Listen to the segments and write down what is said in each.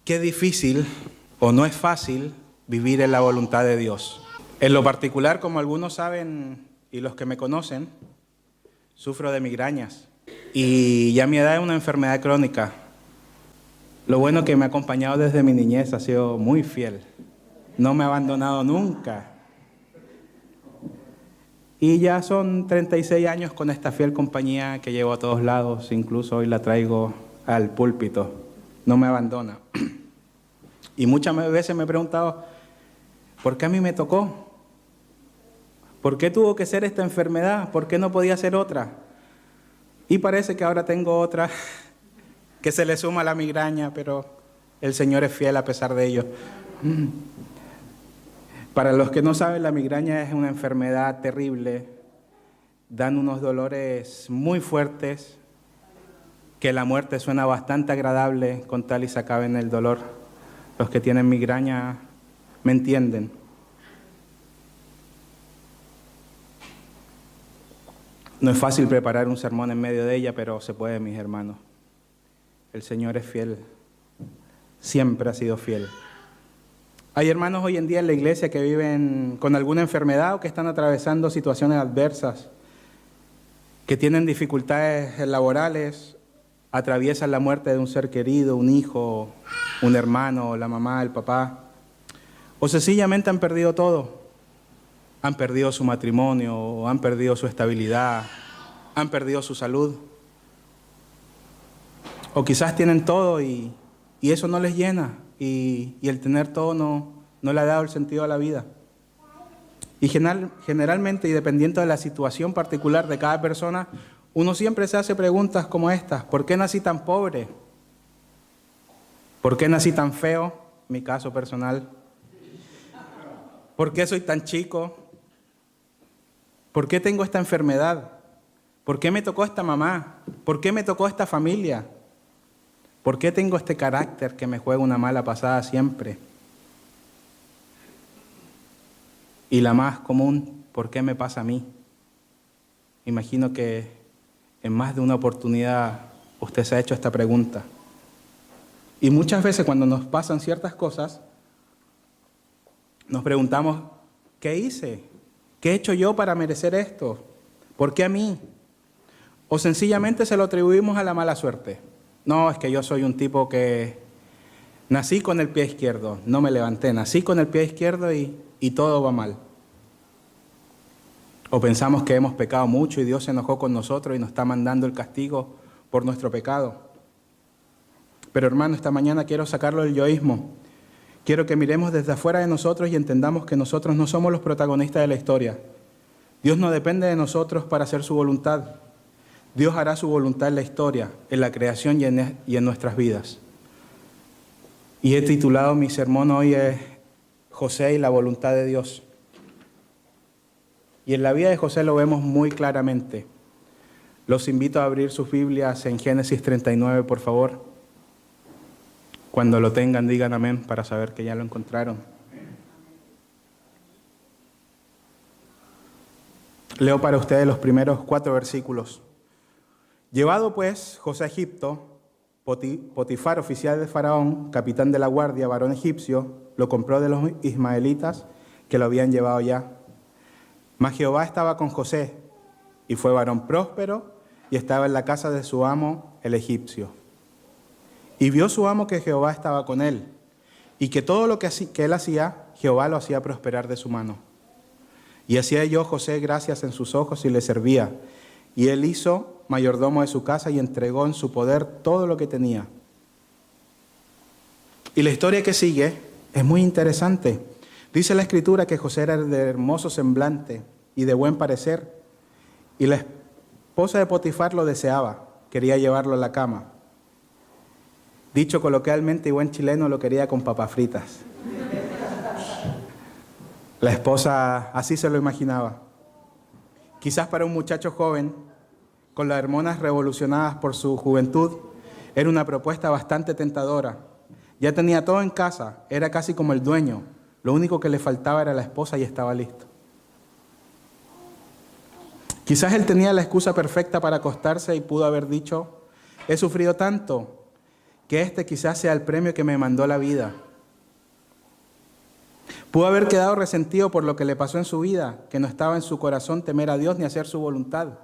Qué difícil o no es fácil vivir en la voluntad de Dios. En lo particular, como algunos saben y los que me conocen, sufro de migrañas y ya a mi edad es una enfermedad crónica. Lo bueno que me ha acompañado desde mi niñez, ha sido muy fiel. No me ha abandonado nunca. Y ya son 36 años con esta fiel compañía que llevo a todos lados, incluso hoy la traigo al púlpito. No me abandona. Y muchas veces me he preguntado, ¿por qué a mí me tocó? ¿Por qué tuvo que ser esta enfermedad? ¿Por qué no podía ser otra? Y parece que ahora tengo otra que se le suma a la migraña, pero el Señor es fiel a pesar de ello. Para los que no saben, la migraña es una enfermedad terrible, dan unos dolores muy fuertes, que la muerte suena bastante agradable con tal y se acabe en el dolor. Los que tienen migraña me entienden. No es fácil preparar un sermón en medio de ella, pero se puede, mis hermanos. El Señor es fiel, siempre ha sido fiel. Hay hermanos hoy en día en la iglesia que viven con alguna enfermedad o que están atravesando situaciones adversas, que tienen dificultades laborales, atraviesan la muerte de un ser querido, un hijo, un hermano, la mamá, el papá, o sencillamente han perdido todo. Han perdido su matrimonio, han perdido su estabilidad, han perdido su salud. O quizás tienen todo y eso no les llena y el tener todo no le ha dado el sentido a la vida. Y generalmente, y dependiendo de la situación particular de cada persona, uno siempre se hace preguntas como estas. ¿Por qué nací tan pobre? ¿Por qué nací tan feo? Mi caso personal. ¿Por qué soy tan chico? ¿Por qué tengo esta enfermedad? ¿Por qué me tocó esta mamá? ¿Por qué me tocó esta familia? ¿Por qué tengo este carácter que me juega una mala pasada siempre? Y la más común, ¿por qué me pasa a mí? Imagino que en más de una oportunidad usted se ha hecho esta pregunta. Y muchas veces cuando nos pasan ciertas cosas, nos preguntamos, ¿qué hice? ¿Qué he hecho yo para merecer esto? ¿Por qué a mí? O sencillamente se lo atribuimos a la mala suerte. No, es que yo soy un tipo que nací con el pie izquierdo, no me levanté, nací con el pie izquierdo y todo va mal. O pensamos que hemos pecado mucho y Dios se enojó con nosotros y nos está mandando el castigo por nuestro pecado. Pero hermano, esta mañana quiero sacarlo del yoísmo. Quiero que miremos desde afuera de nosotros y entendamos que nosotros no somos los protagonistas de la historia. Dios no depende de nosotros para hacer su voluntad. Dios hará su voluntad en la historia, en la creación y en nuestras vidas. Y he titulado mi sermón hoy José y la voluntad de Dios. Y en la vida de José lo vemos muy claramente. Los invito a abrir sus Biblias en Génesis 39, por favor. Cuando lo tengan, digan amén para saber que ya lo encontraron. Leo para ustedes los primeros 4 versículos. Llevado pues José a Egipto, Potifar, oficial de Faraón, capitán de la guardia, varón egipcio, lo compró de los ismaelitas que lo habían llevado ya. Mas Jehová estaba con José, y fue varón próspero, y estaba en la casa de su amo, el egipcio. Y vio su amo que Jehová estaba con él, y que todo lo que él hacía, Jehová lo hacía prosperar de su mano. Y hacía yo José gracias en sus ojos y le servía. Y él hizo mayordomo de su casa y entregó en su poder todo lo que tenía. Y la historia que sigue es muy interesante. Dice la Escritura que José era de hermoso semblante y de buen parecer. Y la esposa de Potifar lo deseaba, quería llevarlo a la cama. Dicho coloquialmente y buen chileno, lo quería con papas fritas. La esposa así se lo imaginaba. Quizás para un muchacho joven, con las hormonas revolucionadas por su juventud, era una propuesta bastante tentadora. Ya tenía todo en casa, era casi como el dueño. Lo único que le faltaba era la esposa y estaba listo. Quizás él tenía la excusa perfecta para acostarse y pudo haber dicho, he sufrido tanto que este quizás sea el premio que me mandó la vida. Pudo haber quedado resentido por lo que le pasó en su vida, que no estaba en su corazón temer a Dios ni hacer su voluntad.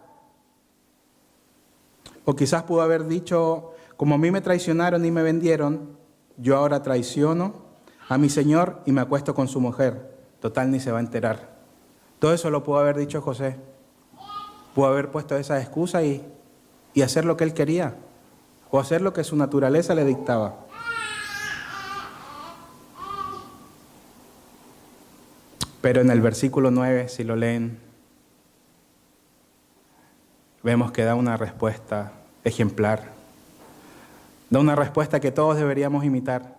O quizás pudo haber dicho, como a mí me traicionaron y me vendieron, yo ahora traiciono a mi Señor y me acuesto con su mujer. Total, ni se va a enterar. Todo eso lo pudo haber dicho José. Pudo haber puesto esa excusa y hacer lo que él quería, o hacer lo que su naturaleza le dictaba. Pero en el versículo 9, si lo leen, vemos que da una respuesta ejemplar. Da una respuesta que todos deberíamos imitar.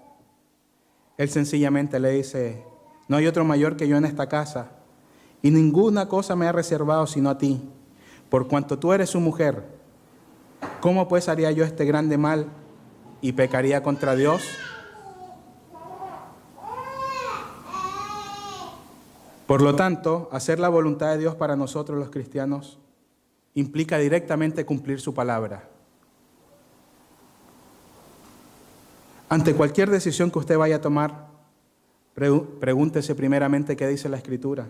Él sencillamente le dice, no hay otro mayor que yo en esta casa, y ninguna cosa me ha reservado sino a ti, por cuanto tú eres su mujer. ¿Cómo pues haría yo este grande mal y pecaría contra Dios? Por lo tanto, hacer la voluntad de Dios para nosotros los cristianos implica directamente cumplir su palabra. Ante cualquier decisión que usted vaya a tomar, pregúntese primeramente qué dice la Escritura.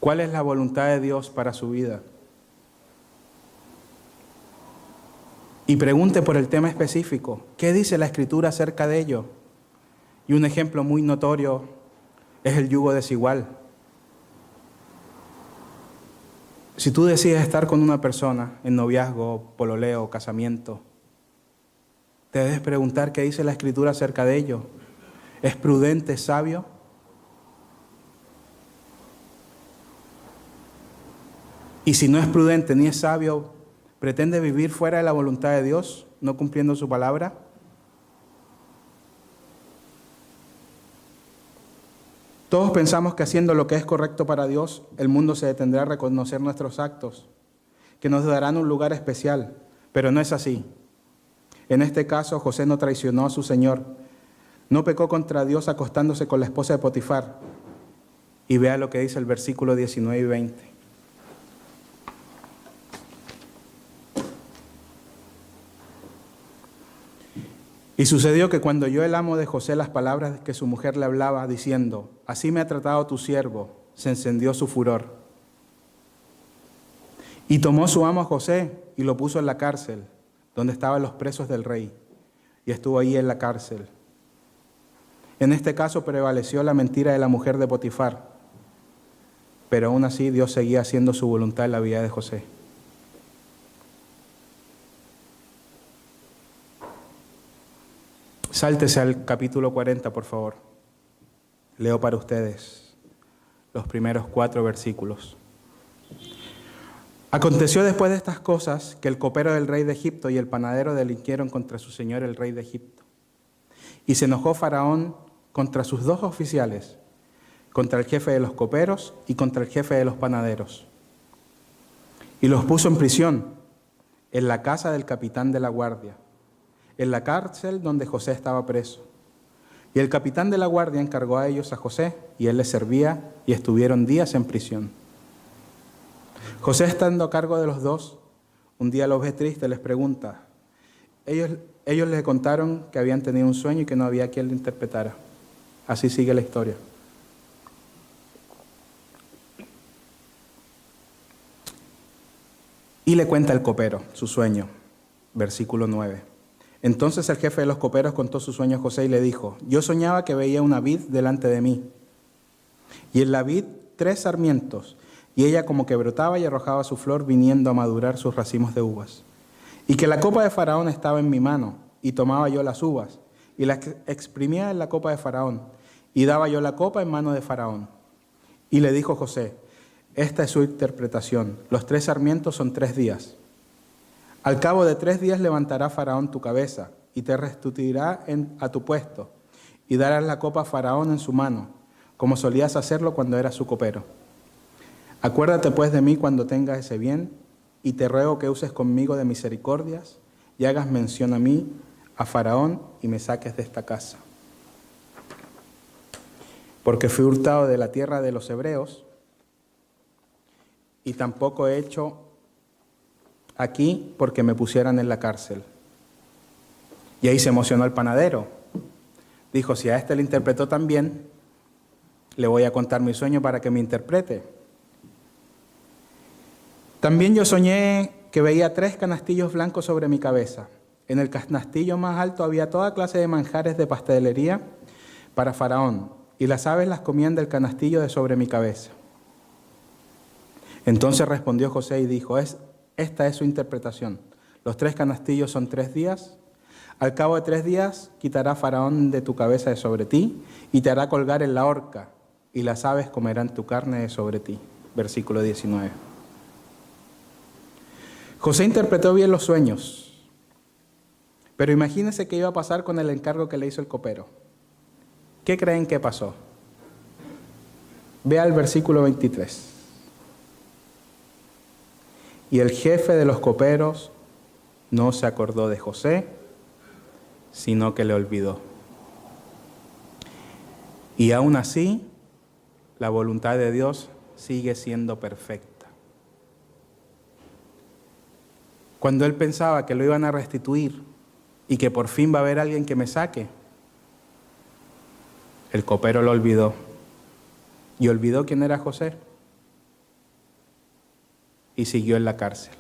¿Cuál es la voluntad de Dios para su vida? Y pregunte por el tema específico. ¿Qué dice la Escritura acerca de ello? Y un ejemplo muy notorio es el yugo desigual. Si tú decides estar con una persona en noviazgo, pololeo, casamiento, te debes preguntar qué dice la Escritura acerca de ello. ¿Es prudente, es sabio? Y si no es prudente ni es sabio, ¿pretende vivir fuera de la voluntad de Dios, no cumpliendo su palabra? Todos pensamos que haciendo lo que es correcto para Dios, el mundo se detendrá a reconocer nuestros actos, que nos darán un lugar especial, pero no es así. En este caso, José no traicionó a su Señor, no pecó contra Dios acostándose con la esposa de Potifar. Y vea lo que dice el versículo 19 y 20. Y sucedió que cuando oyó el amo de José las palabras que su mujer le hablaba, diciendo, así me ha tratado tu siervo, se encendió su furor. Y tomó su amo a José y lo puso en la cárcel, donde estaban los presos del rey, y estuvo ahí en la cárcel. En este caso prevaleció la mentira de la mujer de Potifar, pero aún así Dios seguía haciendo su voluntad en la vida de José. Sáltese al capítulo 40, por favor. Leo para ustedes los primeros 4 versículos. Aconteció después de estas cosas que el copero del rey de Egipto y el panadero delinquieron contra su señor el rey de Egipto. Y se enojó Faraón contra sus 2 oficiales, contra el jefe de los coperos y contra el jefe de los panaderos. Y los puso en prisión, en la casa del capitán de la guardia, en la cárcel donde José estaba preso. Y el capitán de la guardia encargó a ellos a José, y él les servía, y estuvieron días en prisión. José, estando a cargo de los 2, un día los ve triste, les pregunta. Ellos le contaron que habían tenido un sueño y que no había quien le interpretara. Así sigue la historia. Y le cuenta el copero su sueño, versículo 9. Entonces el jefe de los coperos contó su sueño a José y le dijo, yo soñaba que veía una vid delante de mí, y en la vid 3 sarmientos, y ella como que brotaba y arrojaba su flor viniendo a madurar sus racimos de uvas. Y que la copa de Faraón estaba en mi mano, y tomaba yo las uvas, y las exprimía en la copa de Faraón, y daba yo la copa en mano de Faraón. Y le dijo José, esta es su interpretación, los 3 sarmientos son 3 días. Al cabo de 3 días levantará Faraón tu cabeza, y te restituirá a tu puesto, y darás la copa a Faraón en su mano, como solías hacerlo cuando eras su copero. Acuérdate pues de mí cuando tengas ese bien, y te ruego que uses conmigo de misericordias, y hagas mención a mí, a Faraón, y me saques de esta casa. Porque fui hurtado de la tierra de los hebreos, y tampoco he hecho aquí porque me pusieran en la cárcel. Y ahí se emocionó el panadero. Dijo, si a este le interpretó tan bien, le voy a contar mi sueño para que me interprete. También yo soñé que veía 3 canastillos blancos sobre mi cabeza. En el canastillo más alto había toda clase de manjares de pastelería para Faraón, y las aves las comían del canastillo de sobre mi cabeza. Entonces respondió José y dijo, esta es su interpretación. Los 3 canastillos son 3 días. Al cabo de 3 días quitará Faraón de tu cabeza de sobre ti y te hará colgar en la horca, y las aves comerán tu carne de sobre ti. Versículo 19. José interpretó bien los sueños, pero imagínense qué iba a pasar con el encargo que le hizo el copero. ¿Qué creen que pasó? Vea el versículo 23. Y el jefe de los coperos no se acordó de José, sino que le olvidó. Y aún así, la voluntad de Dios sigue siendo perfecta. Cuando él pensaba que lo iban a restituir y que por fin va a haber alguien que me saque, el copero lo olvidó. Y olvidó quién era José. Y siguió en la cárcel.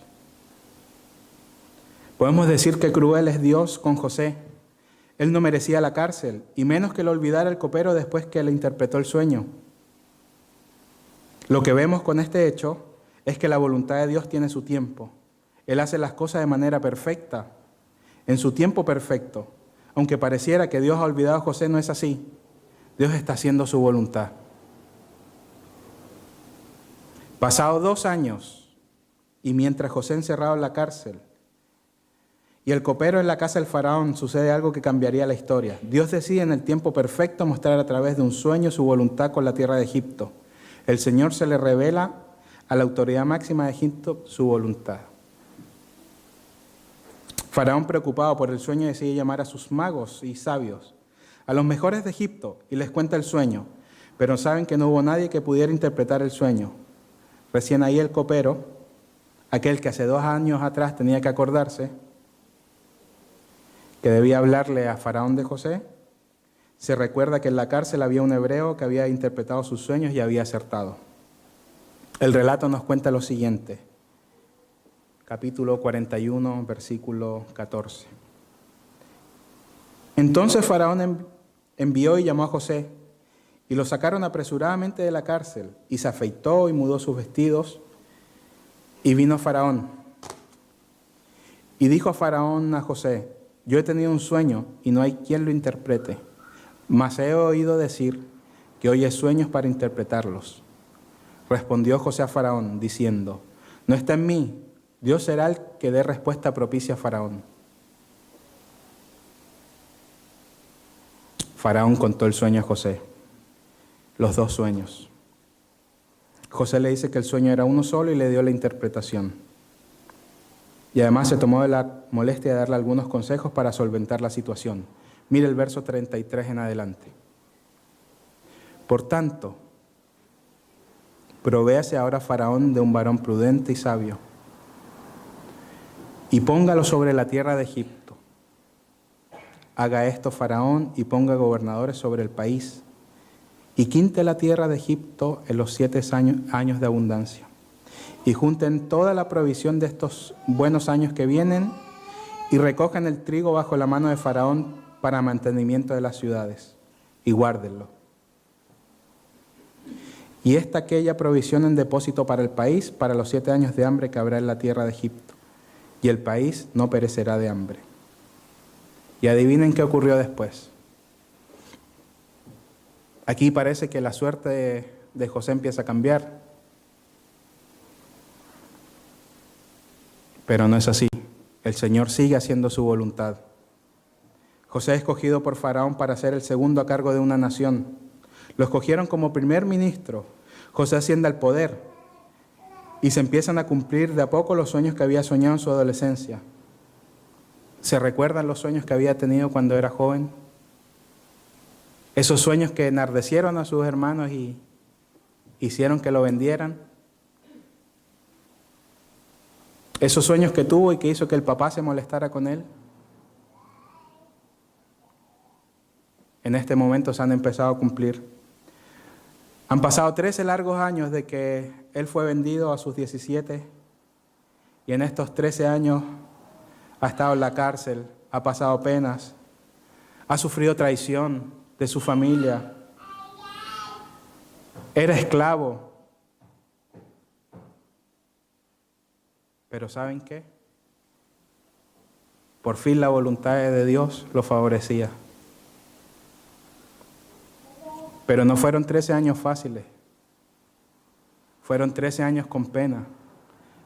Podemos decir que cruel es Dios con José. Él no merecía la cárcel, y menos que lo olvidara el copero después que le interpretó el sueño. Lo que vemos con este hecho es que la voluntad de Dios tiene su tiempo. Él hace las cosas de manera perfecta, en su tiempo perfecto. Aunque pareciera que Dios ha olvidado a José, no es así. Dios está haciendo su voluntad. Pasados 2 años, y mientras José encerrado en la cárcel, y el copero en la casa del faraón, sucede algo que cambiaría la historia. Dios decide en el tiempo perfecto mostrar a través de un sueño su voluntad con la tierra de Egipto. El Señor se le revela a la autoridad máxima de Egipto su voluntad. Faraón, preocupado por el sueño, decide llamar a sus magos y sabios, a los mejores de Egipto, y les cuenta el sueño, pero saben que no hubo nadie que pudiera interpretar el sueño. Recién ahí el copero, aquel que hace 2 años atrás tenía que acordarse, que debía hablarle a Faraón de José, se recuerda que en la cárcel había un hebreo que había interpretado sus sueños y había acertado. El relato nos cuenta lo siguiente, capítulo 41, versículo 14. Entonces Faraón envió y llamó a José, y lo sacaron apresuradamente de la cárcel, y se afeitó y mudó sus vestidos, y vino Faraón. Y dijo a Faraón a José, yo he tenido un sueño y no hay quien lo interprete, mas he oído decir que oyes sueños para interpretarlos. Respondió José a Faraón, diciendo, no está en mí, Dios será el que dé respuesta propicia a Faraón. Faraón contó el sueño a José, los 2 sueños. José le dice que el sueño era uno solo y le dio la interpretación. Y además se tomó de la molestia de darle algunos consejos para solventar la situación. Mire el verso 33 en adelante. Por tanto, provéase ahora Faraón de un varón prudente y sabio, y póngalo sobre la tierra de Egipto. Haga esto Faraón y ponga gobernadores sobre el país, y quinte la tierra de Egipto en los 7 años de abundancia. Y junten toda la provisión de estos buenos años que vienen y recojan el trigo bajo la mano de Faraón para mantenimiento de las ciudades y guárdenlo. Y esta aquella provisión en depósito para el país para los 7 años de hambre que habrá en la tierra de Egipto, y el país no perecerá de hambre. Y adivinen qué ocurrió después. Aquí parece que la suerte de José empieza a cambiar. Pero no es así. El Señor sigue haciendo su voluntad. José es escogido por Faraón para ser el segundo a cargo de una nación. Lo escogieron como primer ministro. José asciende al poder y se empiezan a cumplir de a poco los sueños que había soñado en su adolescencia. ¿Se recuerdan los sueños que había tenido cuando era joven? Esos sueños que enardecieron a sus hermanos y hicieron que lo vendieran. Esos sueños que tuvo y que hizo que el papá se molestara con él. en este momento se han empezado a cumplir. Han pasado 13 largos años de que él fue vendido a sus 17 y en estos 13 años ha estado en la cárcel, ha pasado penas, ha sufrido traición de su familia, era esclavo. Pero ¿saben qué? Por fin la voluntad de Dios lo favorecía. Pero no fueron 13 años fáciles. Fueron 13 años con pena.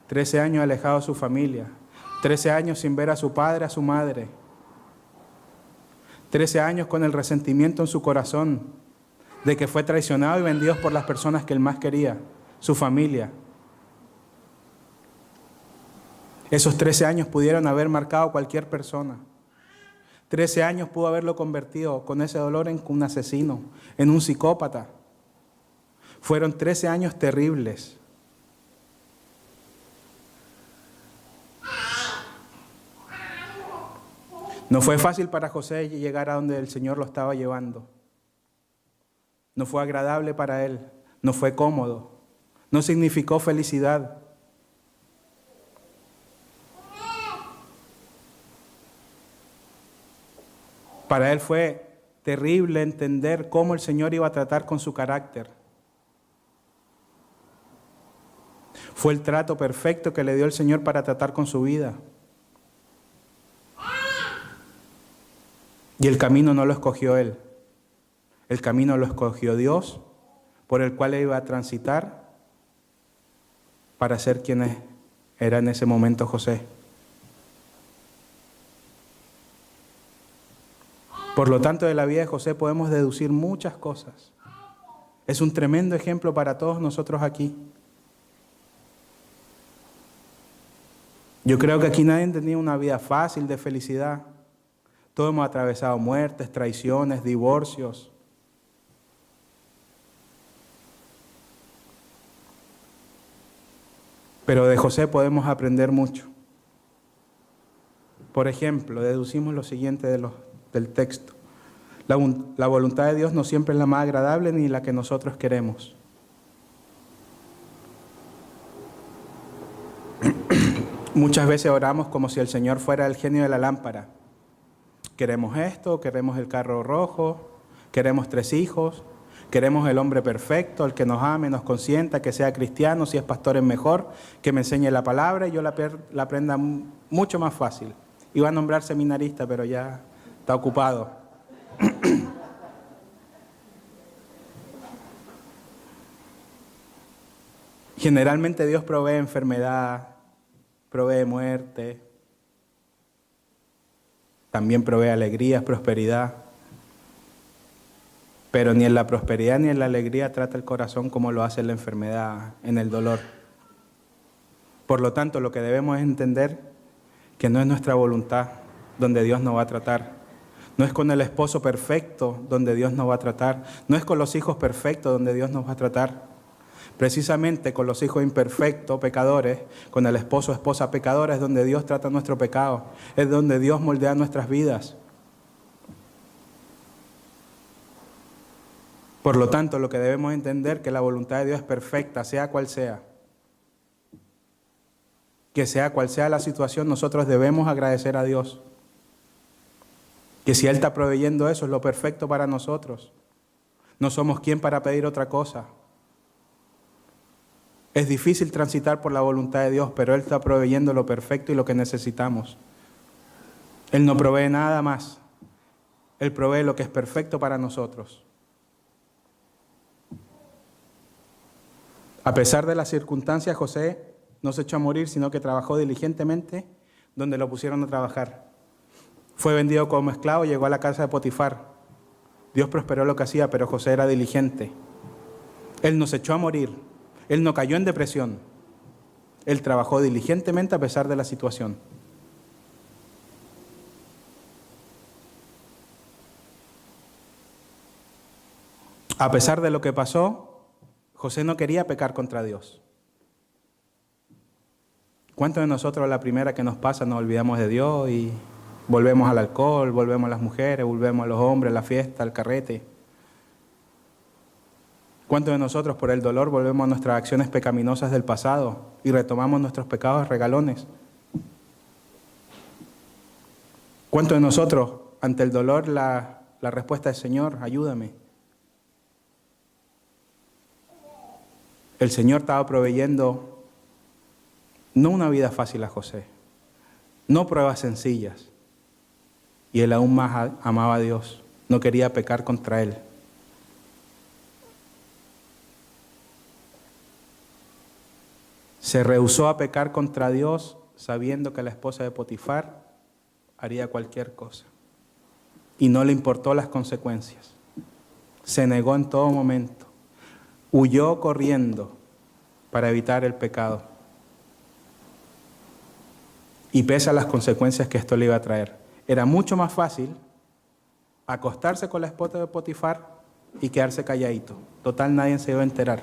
13 años alejado de su familia. 13 años sin ver a su padre, a su madre. 13 años con el resentimiento en su corazón de que fue traicionado y vendido por las personas que él más quería, su familia. Esos 13 años pudieron haber marcado a cualquier persona. 13 años pudo haberlo convertido con ese dolor en un asesino, en un psicópata. Fueron 13 años terribles. No fue fácil para José llegar a donde el Señor lo estaba llevando. No fue agradable para él, no fue cómodo, no significó felicidad. Para él fue terrible entender cómo el Señor iba a tratar con su carácter. Fue el trato perfecto que le dio el Señor para tratar con su vida. Y el camino no lo escogió él. El camino lo escogió Dios, por el cual él iba a transitar para ser quien era en ese momento José. Por lo tanto, de la vida de José podemos deducir muchas cosas. Es un tremendo ejemplo para todos nosotros aquí. Yo creo que aquí nadie tenía una vida fácil de felicidad. Todos hemos atravesado muertes, traiciones, divorcios. Pero de José podemos aprender mucho. Por ejemplo, deducimos lo siguiente del texto. La voluntad de Dios no siempre es la más agradable ni la que nosotros queremos. Muchas veces oramos como si el Señor fuera el genio de la lámpara. Queremos esto, queremos el carro rojo, queremos 3 hijos, queremos el hombre perfecto, el que nos ame, nos consienta, que sea cristiano, si es pastor es mejor, que me enseñe la palabra y yo la aprenda mucho más fácil. Iba a nombrar seminarista, pero ya está ocupado. Generalmente Dios provee enfermedad, provee muerte, también provee alegrías, prosperidad. Pero ni en la prosperidad ni en la alegría trata el corazón como lo hace la enfermedad, en el dolor. Por lo tanto, lo que debemos es entender que no es nuestra voluntad donde Dios nos va a tratar. No es con el esposo perfecto donde Dios nos va a tratar. No es con los hijos perfectos donde Dios nos va a tratar. Precisamente con los hijos imperfectos, pecadores, con el esposo o esposa pecadora es donde Dios trata nuestro pecado. Es donde Dios moldea nuestras vidas. Por lo tanto, lo que debemos entender es que la voluntad de Dios es perfecta, sea cual sea. Que sea cual sea la situación, nosotros debemos agradecer a Dios. Que si Él está proveyendo eso, es lo perfecto para nosotros. No somos quien para pedir otra cosa. Es difícil transitar por la voluntad de Dios, pero Él está proveyendo lo perfecto y lo que necesitamos. Él no provee nada más. Él provee lo que es perfecto para nosotros. A pesar de las circunstancias, José no se echó a morir, sino que trabajó diligentemente donde lo pusieron a trabajar. Fue vendido como esclavo, llegó a la casa de Potifar. Dios prosperó lo que hacía, pero José era diligente. Él no se echó a morir, él no cayó en depresión. Él trabajó diligentemente a pesar de la situación. A pesar de lo que pasó, José no quería pecar contra Dios. ¿Cuántos de nosotros a la primera que nos pasa nos olvidamos de Dios y Volvemos al alcohol, volvemos a las mujeres, volvemos a los hombres, a la fiesta, al carrete. ¿Cuántos de nosotros por el dolor volvemos a nuestras acciones pecaminosas del pasado y retomamos nuestros pecados regalones? ¿Cuántos de nosotros ante el dolor la respuesta es Señor, ayúdame? El Señor estaba proveyendo no una vida fácil a José, no pruebas sencillas. Y él aún más amaba a Dios, no quería pecar contra él. Se rehusó a pecar contra Dios sabiendo que la esposa de Potifar haría cualquier cosa. Y no le importó las consecuencias. Se negó en todo momento. Huyó corriendo para evitar el pecado. Y pese a las consecuencias que esto le iba a traer. Era mucho más fácil acostarse con la esposa de Potifar y quedarse calladito. Total, nadie se iba a enterar.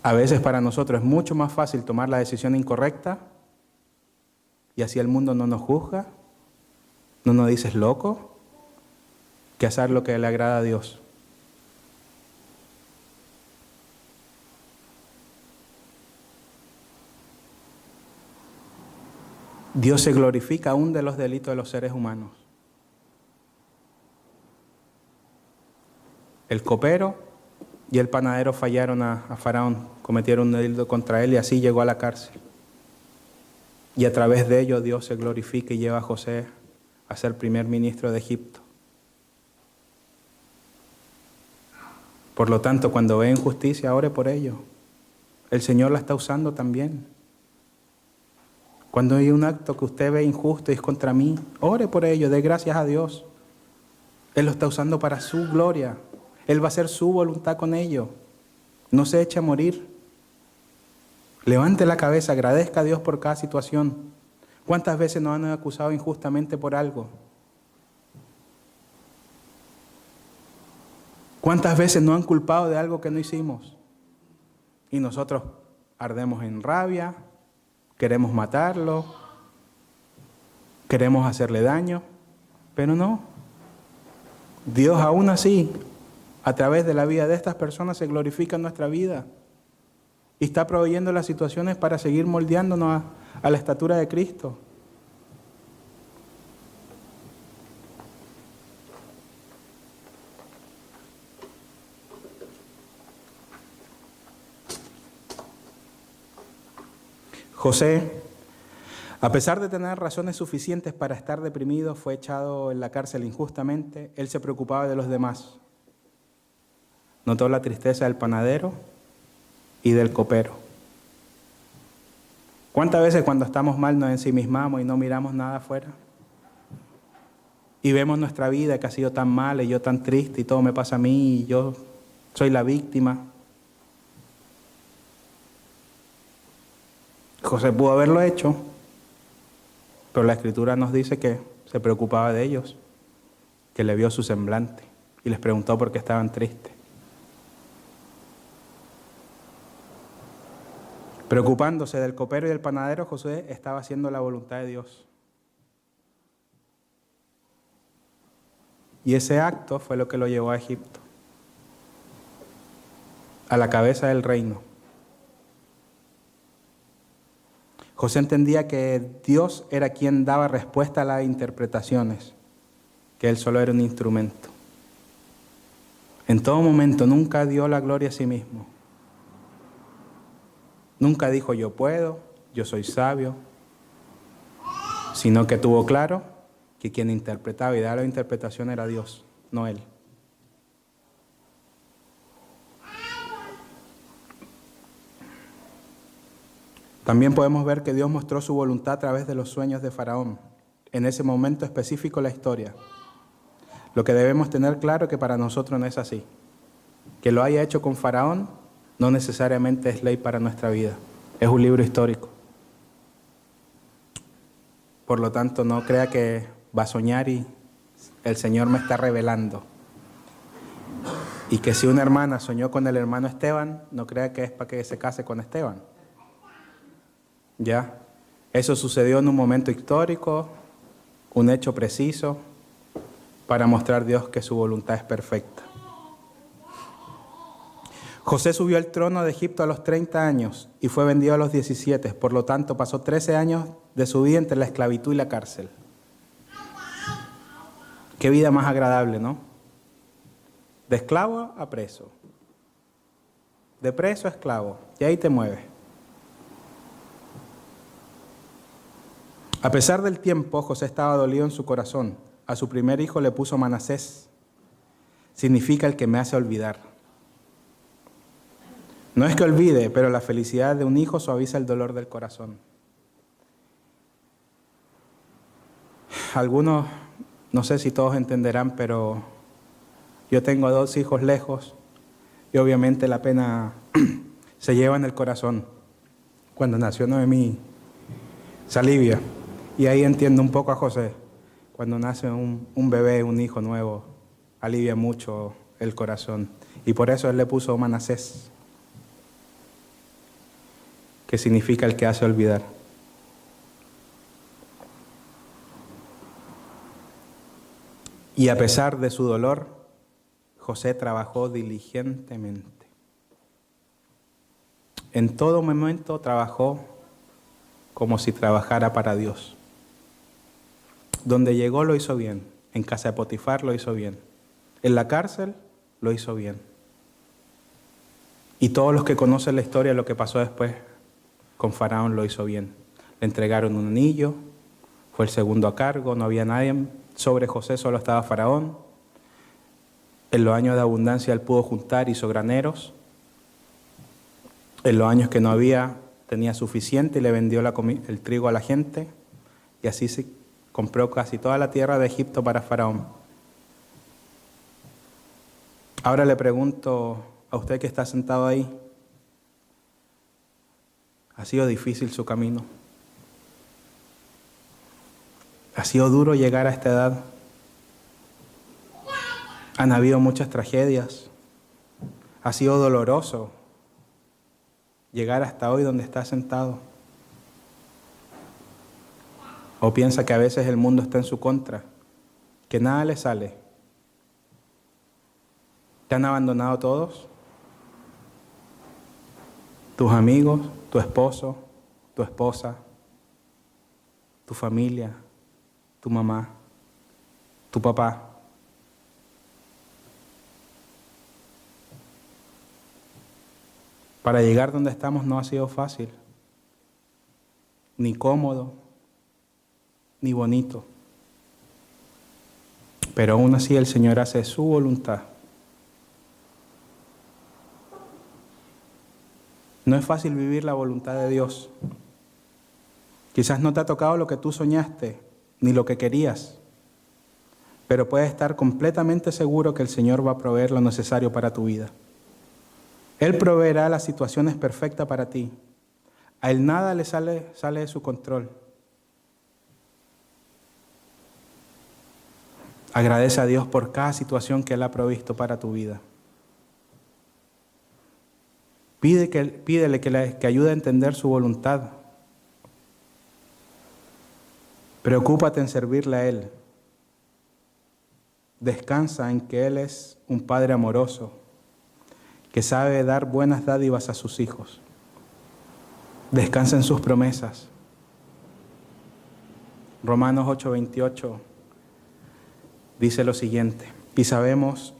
A veces para nosotros es mucho más fácil tomar la decisión incorrecta y así el mundo no nos juzga, no nos dice loco, que hacer lo que le agrada a Dios. Dios se glorifica aún de los delitos de los seres humanos. El copero y el panadero fallaron a Faraón, cometieron un delito contra él y así llegó a la cárcel. Y a través de ello Dios se glorifica y lleva a José a ser primer ministro de Egipto. Por lo tanto, cuando ve injusticia, ore por ello. El Señor la está usando también. Cuando hay un acto que usted ve injusto y es contra mí, ore por ello, dé gracias a Dios. Él lo está usando para su gloria. Él va a hacer su voluntad con ello. No se eche a morir. Levante la cabeza, agradezca a Dios por cada situación. ¿Cuántas veces nos han acusado injustamente por algo? ¿Cuántas veces nos han culpado de algo que no hicimos? Y nosotros ardemos en rabia, queremos matarlo, queremos hacerle daño, pero no. Dios aún así, a través de la vida de estas personas, se glorifica en nuestra vida y está proveyendo las situaciones para seguir moldeándonos a la estatura de Cristo. José, a pesar de tener razones suficientes para estar deprimido, fue echado en la cárcel injustamente. Él se preocupaba de los demás. Notó la tristeza del panadero y del copero. ¿Cuántas veces cuando estamos mal nos ensimismamos y no miramos nada afuera? Y vemos nuestra vida que ha sido tan mala y yo tan triste y todo me pasa a mí y yo soy la víctima. José pudo haberlo hecho, pero la Escritura nos dice que se preocupaba de ellos, que le vio su semblante y les preguntó por qué estaban tristes. Preocupándose del copero y del panadero, José estaba haciendo la voluntad de Dios. Y ese acto fue lo que lo llevó a Egipto, a la cabeza del reino. José entendía que Dios era quien daba respuesta a las interpretaciones, que él solo era un instrumento. En todo momento nunca dio la gloria a sí mismo. Nunca dijo yo puedo, yo soy sabio, sino que tuvo claro que quien interpretaba y daba la interpretación era Dios, no él. También podemos ver que Dios mostró su voluntad a través de los sueños de Faraón, en ese momento específico de la historia. Lo que debemos tener claro es que para nosotros no es así. Que lo haya hecho con Faraón no necesariamente es ley para nuestra vida, es un libro histórico. Por lo tanto, no crea que va a soñar y el Señor me está revelando. Y que si una hermana soñó con el hermano Esteban, no crea que es para que se case con Esteban. ¿Ya? Eso sucedió en un momento histórico, un hecho preciso, para mostrar a Dios que su voluntad es perfecta. José subió al trono de Egipto a los 30 años y fue vendido a los 17. Por lo tanto, pasó 13 años de su vida entre la esclavitud y la cárcel. Qué vida más agradable, ¿no? De esclavo a preso. De preso a esclavo. Y ahí te mueves. A pesar del tiempo, José estaba dolido en su corazón. A su primer hijo le puso Manasés. Significa el que me hace olvidar. No es que olvide, pero la felicidad de un hijo suaviza el dolor del corazón. Algunos, no sé si todos entenderán, pero yo tengo 2 hijos lejos y obviamente la pena se lleva en el corazón. Cuando nació Noemí, Salivia, y ahí entiendo un poco a José. Cuando nace un bebé, un hijo nuevo, alivia mucho el corazón. Y por eso él le puso Manasés, que significa el que hace olvidar. Y a pesar de su dolor, José trabajó diligentemente. En todo momento trabajó como si trabajara para Dios. Donde llegó lo hizo bien. En casa de Potifar lo hizo bien. En la cárcel lo hizo bien. Y todos los que conocen la historia de lo que pasó después con Faraón lo hizo bien. Le entregaron un anillo, fue el segundo a cargo, no había nadie sobre José, solo estaba Faraón. En los años de abundancia él pudo juntar, hizo graneros. En los años que no había, tenía suficiente y le vendió el trigo a la gente. Y así se compró casi toda la tierra de Egipto para Faraón. Ahora le pregunto a usted que está sentado ahí, ¿ha sido difícil su camino? ¿Ha sido duro llegar a esta edad? ¿Han habido muchas tragedias? ¿Ha sido doloroso llegar hasta hoy donde está sentado? ¿O piensa que a veces el mundo está en su contra, que nada le sale? ¿Te han abandonado todos? ¿Tus amigos, tu esposo, tu esposa, tu familia, tu mamá, tu papá? Para llegar donde estamos no ha sido fácil, ni cómodo, ni bonito. Pero aún así el Señor hace su voluntad. No es fácil vivir la voluntad de Dios. Quizás no te ha tocado lo que tú soñaste, ni lo que querías, pero puedes estar completamente seguro que el Señor va a proveer lo necesario para tu vida. Él proveerá las situaciones perfectas para ti. A Él nada le sale de su control. Agradece a Dios por cada situación que Él ha provisto para tu vida. Pídele que ayude a entender su voluntad. Preocúpate en servirle a Él. Descansa en que Él es un Padre amoroso, que sabe dar buenas dádivas a sus hijos. Descansa en sus promesas. Romanos 8:28 dice lo siguiente: y sabemos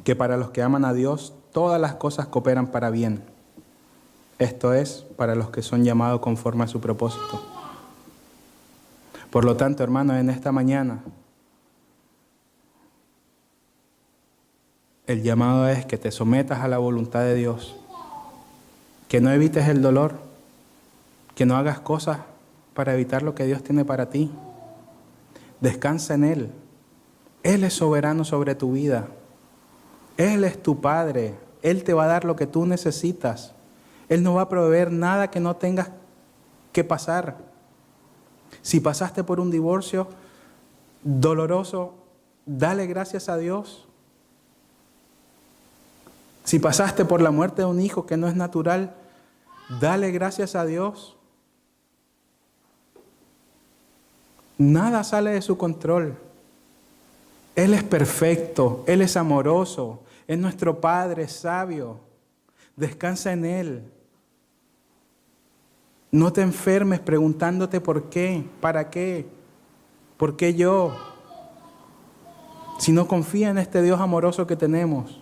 que para los que aman a Dios, todas las cosas cooperan para bien. Esto es, para los que son llamados conforme a su propósito. Por lo tanto, hermanos, en esta mañana, el llamado es que te sometas a la voluntad de Dios, que no evites el dolor, que no hagas cosas para evitar lo que Dios tiene para ti. Descansa en Él. Él es soberano sobre tu vida. Él es tu Padre. Él te va a dar lo que tú necesitas. Él no va a proveer nada que no tengas que pasar. Si pasaste por un divorcio doloroso, dale gracias a Dios. Si pasaste por la muerte de un hijo que no es natural, dale gracias a Dios. Nada sale de su control. Él es perfecto, Él es amoroso, es nuestro Padre sabio. Descansa en Él. No te enfermes preguntándote por qué, para qué, por qué yo. Si no confía en este Dios amoroso que tenemos.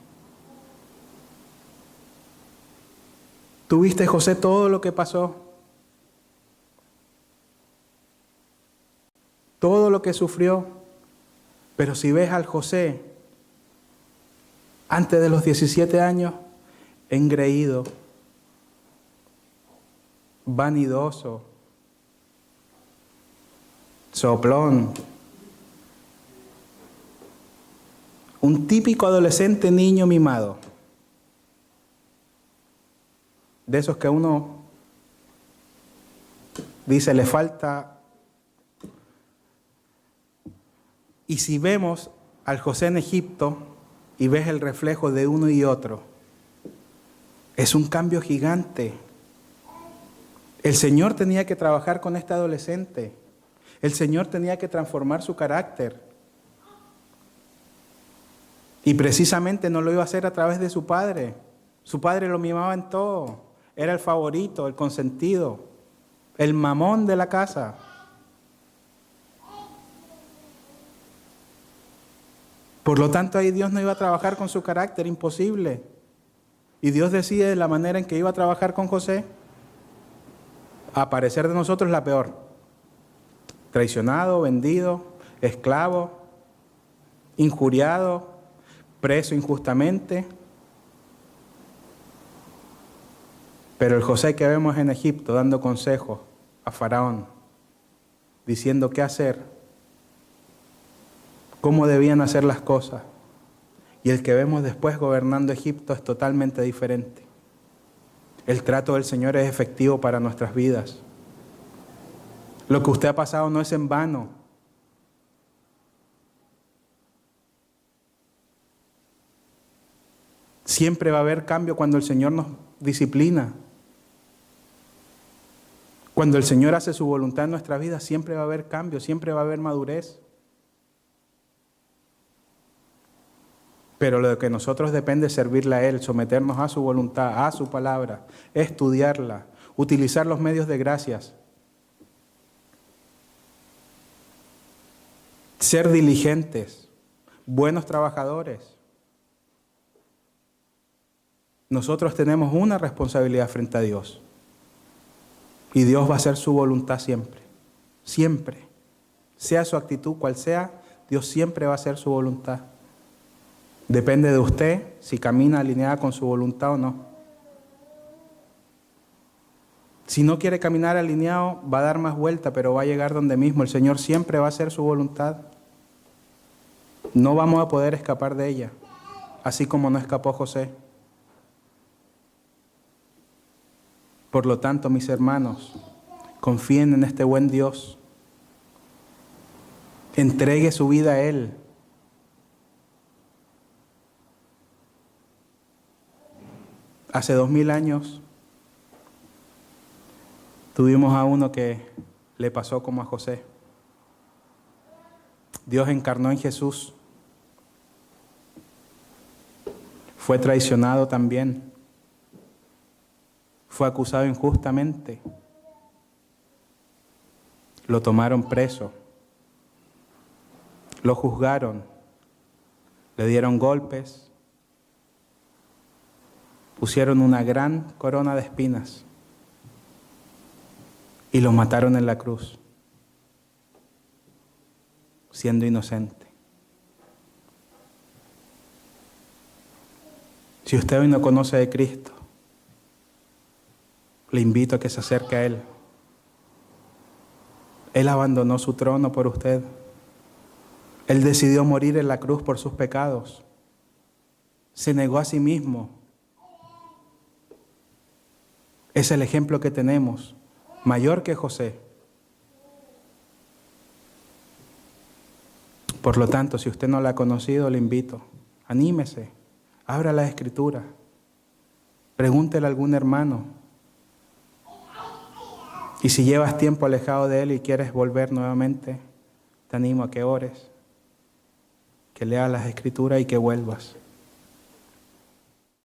¿Tuviste, José, todo lo que pasó? Todo lo que sufrió. Pero si ves al José antes de los 17 años, engreído, vanidoso, soplón, un típico adolescente niño mimado, de esos que uno dice le falta. Y si vemos al José en Egipto y ves el reflejo de uno y otro, es un cambio gigante. El Señor tenía que trabajar con este adolescente. El Señor tenía que transformar su carácter. Y precisamente no lo iba a hacer a través de su padre. Su padre lo mimaba en todo. Era el favorito, el consentido, el mamón de la casa. Por lo tanto, ahí Dios no iba a trabajar con su carácter, imposible. Y Dios decide de la manera en que iba a trabajar con José, aparecer de nosotros la peor. Traicionado, vendido, esclavo, injuriado, preso injustamente. Pero el José que vemos en Egipto dando consejos a Faraón, diciendo qué hacer, cómo debían hacer las cosas. Y el que vemos después gobernando Egipto es totalmente diferente. El trato del Señor es efectivo para nuestras vidas. Lo que usted ha pasado no es en vano. Siempre va a haber cambio cuando el Señor nos disciplina. Cuando el Señor hace su voluntad en nuestra vida, siempre va a haber cambio, siempre va a haber madurez. Pero lo que nosotros depende es servirle a Él, someternos a su voluntad, a su palabra, estudiarla, utilizar los medios de gracias, ser diligentes, buenos trabajadores. Nosotros tenemos una responsabilidad frente a Dios. Y Dios va a hacer su voluntad siempre, siempre. Sea su actitud cual sea, Dios siempre va a hacer su voluntad. Depende de usted si camina alineada con su voluntad o no. Si no quiere caminar alineado, va a dar más vuelta, pero va a llegar donde mismo. El Señor siempre va a hacer su voluntad. No vamos a poder escapar de ella, así como no escapó José. Por lo tanto, mis hermanos, confíen en este buen Dios. Entregue su vida a Él. Hace 2000 años tuvimos a uno que le pasó como a José. Dios encarnó en Jesús. Fue traicionado también. Fue acusado injustamente. Lo tomaron preso. Lo juzgaron. Le dieron golpes. Pusieron una gran corona de espinas y lo mataron en la cruz, siendo inocente. Si usted hoy no conoce de Cristo, le invito a que se acerque a Él. Él abandonó su trono por usted. Él decidió morir en la cruz por sus pecados. Se negó a sí mismo. Es el ejemplo que tenemos, mayor que José. Por lo tanto, si usted no la ha conocido, le invito, anímese, abra la Escritura, pregúntele a algún hermano. Y si llevas tiempo alejado de Él y quieres volver nuevamente, te animo a que ores, que leas las Escrituras y que vuelvas.